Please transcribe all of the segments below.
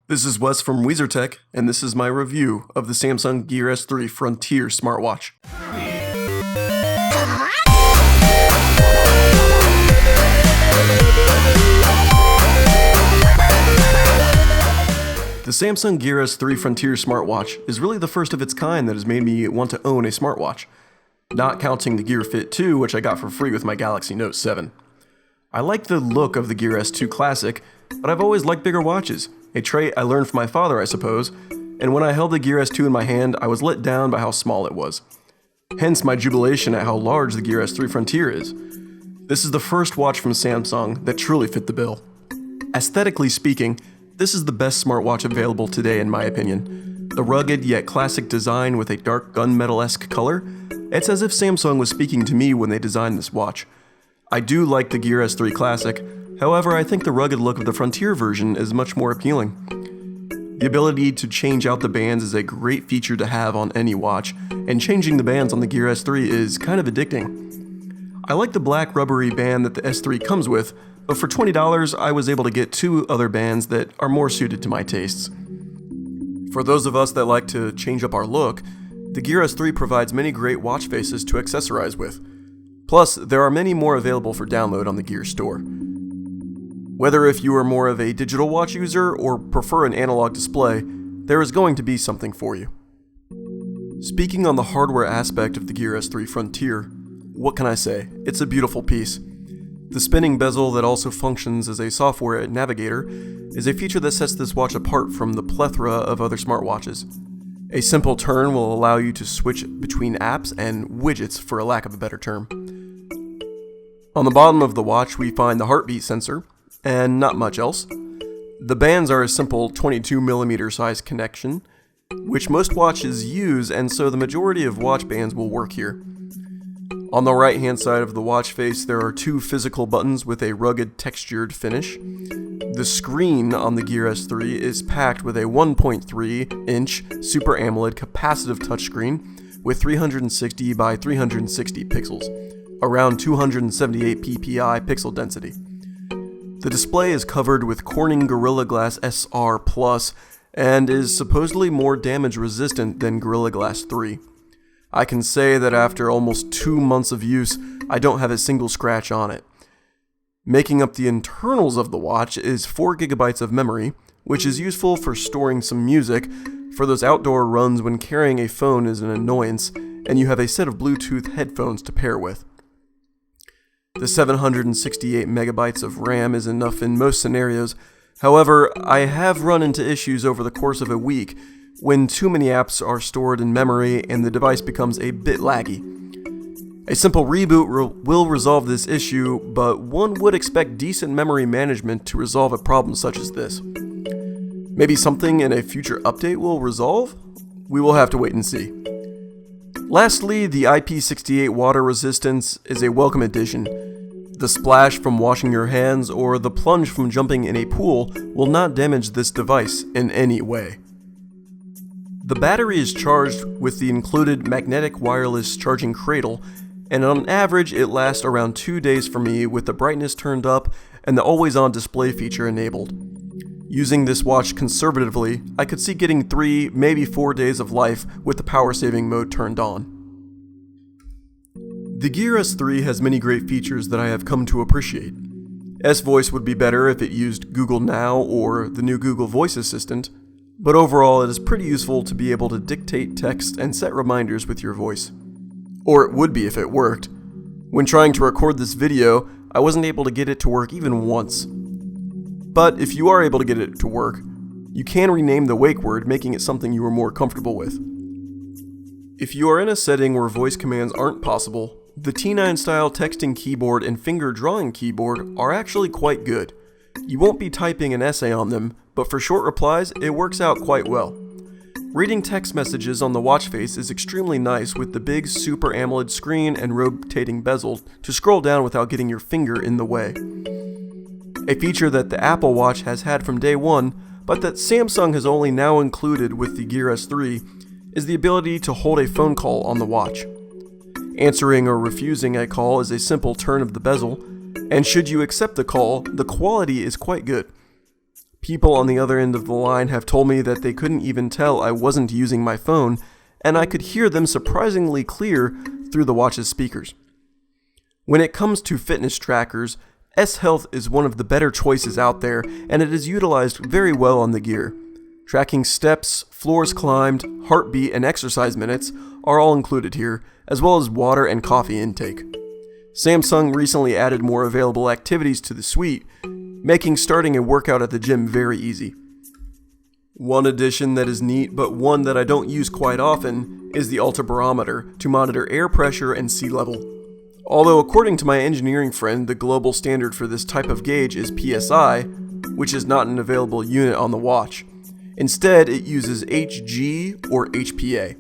This is Wes from WeezerTech, and this is my review of the Samsung Gear S3 Frontier smartwatch. The Samsung Gear S3 Frontier smartwatch is really the first of its kind that has made me want to own a smartwatch, not counting the Gear Fit 2, which I got for free with my Galaxy Note 7. I like the look of the Gear S2 Classic, but I've always liked bigger watches, a trait I learned from my father, I suppose, and when I held the Gear S2 in my hand, I was let down by how small it was. Hence my jubilation at how large the Gear S3 Frontier is. This is the first watch from Samsung that truly fit the bill. Aesthetically speaking, this is the best smartwatch available today in my opinion. The rugged yet classic design with a dark gunmetal-esque color, it's as if Samsung was speaking to me when they designed this watch. I do like the Gear S3 Classic, however I think the rugged look of the Frontier version is much more appealing. The ability to change out the bands is a great feature to have on any watch, and changing the bands on the Gear S3 is kind of addicting. I like the black rubbery band that the S3 comes with, but for $20 I was able to get two other bands that are more suited to my tastes. For those of us that like to change up our look, the Gear S3 provides many great watch faces to accessorize with. Plus, there are many more available for download on the Gear store. Whether if you are more of a digital watch user or prefer an analog display, there is going to be something for you. Speaking on the hardware aspect of the Gear S3 Frontier, what can I say? It's a beautiful piece. The spinning bezel that also functions as a software navigator is a feature that sets this watch apart from the plethora of other smartwatches. A simple turn will allow you to switch between apps and widgets, for a lack of a better term. On the bottom of the watch we find the heartbeat sensor, and not much else. The bands are a simple 22mm size connection, which most watches use, and so the majority of watch bands will work here. On the right hand side of the watch face there are two physical buttons with a rugged textured finish. The screen on the Gear S3 is packed with a 1.3-inch Super AMOLED capacitive touchscreen with 360 by 360 pixels, around 278 ppi pixel density. The display is covered with Corning Gorilla Glass SR Plus and is supposedly more damage resistant than Gorilla Glass 3. I can say that after almost 2 months of use, I don't have a single scratch on it. Making up the internals of the watch is 4GB of memory, which is useful for storing some music for those outdoor runs when carrying a phone is an annoyance and you have a set of Bluetooth headphones to pair with. The 768MB of RAM is enough in most scenarios. However, I have run into issues over the course of a week when too many apps are stored in memory and the device becomes a bit laggy. A simple reboot will resolve this issue, but one would expect decent memory management to resolve a problem such as this. Maybe something in a future update will resolve? We will have to wait and see. Lastly, the IP68 water resistance is a welcome addition. The splash from washing your hands or the plunge from jumping in a pool will not damage this device in any way. The battery is charged with the included magnetic wireless charging cradle, and on average it lasts around 2 days for me with the brightness turned up and the always-on display feature enabled. Using this watch conservatively, I could see getting 3, maybe 4 days of life with the power saving mode turned on. The Gear S3 has many great features that I have come to appreciate. S-Voice would be better if it used Google Now or the new Google Voice Assistant, but overall it is pretty useful to be able to dictate text and set reminders with your voice. Or it would be if it worked. When trying to record this video, I wasn't able to get it to work even once. But if you are able to get it to work, you can rename the wake word, making it something you are more comfortable with. If you are in a setting where voice commands aren't possible, the T9 style texting keyboard and finger drawing keyboard are actually quite good. You won't be typing an essay on them, but for short replies, it works out quite well. Reading text messages on the watch face is extremely nice with the big Super AMOLED screen and rotating bezel to scroll down without getting your finger in the way. A feature that the Apple Watch has had from day one, but that Samsung has only now included with the Gear S3, is the ability to hold a phone call on the watch. Answering or refusing a call is a simple turn of the bezel, and should you accept the call, the quality is quite good. People on the other end of the line have told me that they couldn't even tell I wasn't using my phone, and I could hear them surprisingly clear through the watch's speakers. When it comes to fitness trackers, S-Health is one of the better choices out there, and it is utilized very well on the Gear. Tracking steps, floors climbed, heartbeat, and exercise minutes are all included here, as well as water and coffee intake. Samsung recently added more available activities to the suite, making starting a workout at the gym very easy. One addition that is neat, but one that I don't use quite often, is the altibarometer to monitor air pressure and sea level. Although according to my engineering friend, the global standard for this type of gauge is PSI, which is not an available unit on the watch. Instead, it uses HG or HPA.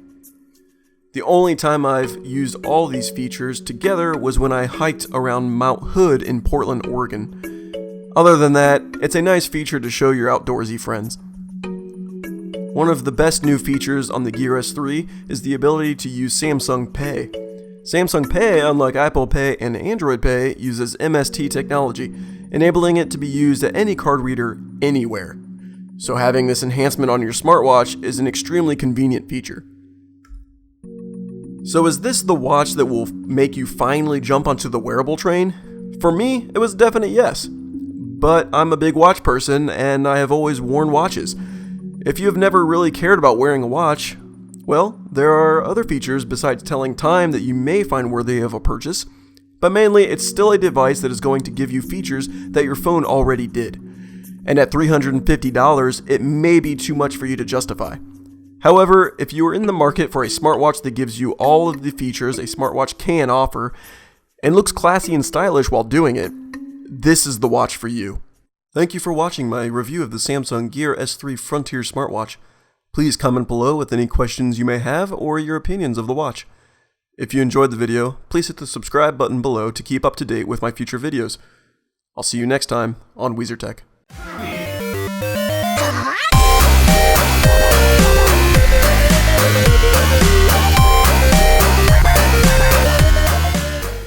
The only time I've used all these features together was when I hiked around Mount Hood in Portland, Oregon. Other than that, it's a nice feature to show your outdoorsy friends. One of the best new features on the Gear S3 is the ability to use Samsung Pay. Samsung Pay, unlike Apple Pay and Android Pay, uses MST technology, enabling it to be used at any card reader anywhere. So having this enhancement on your smartwatch is an extremely convenient feature. So is this the watch that will make you finally jump onto the wearable train? For me, it was a definite yes. But I'm a big watch person and I have always worn watches. If you have never really cared about wearing a watch, well, there are other features besides telling time that you may find worthy of a purchase, but mainly it's still a device that is going to give you features that your phone already did. And at $350, it may be too much for you to justify. However, if you are in the market for a smartwatch that gives you all of the features a smartwatch can offer, and looks classy and stylish while doing it, this is the watch for you. Thank you for watching my review of the Samsung Gear S3 Frontier smartwatch. Please comment below with any questions you may have or your opinions of the watch. If you enjoyed the video, please hit the subscribe button below to keep up to date with my future videos. I'll see you next time on Weezer Tech.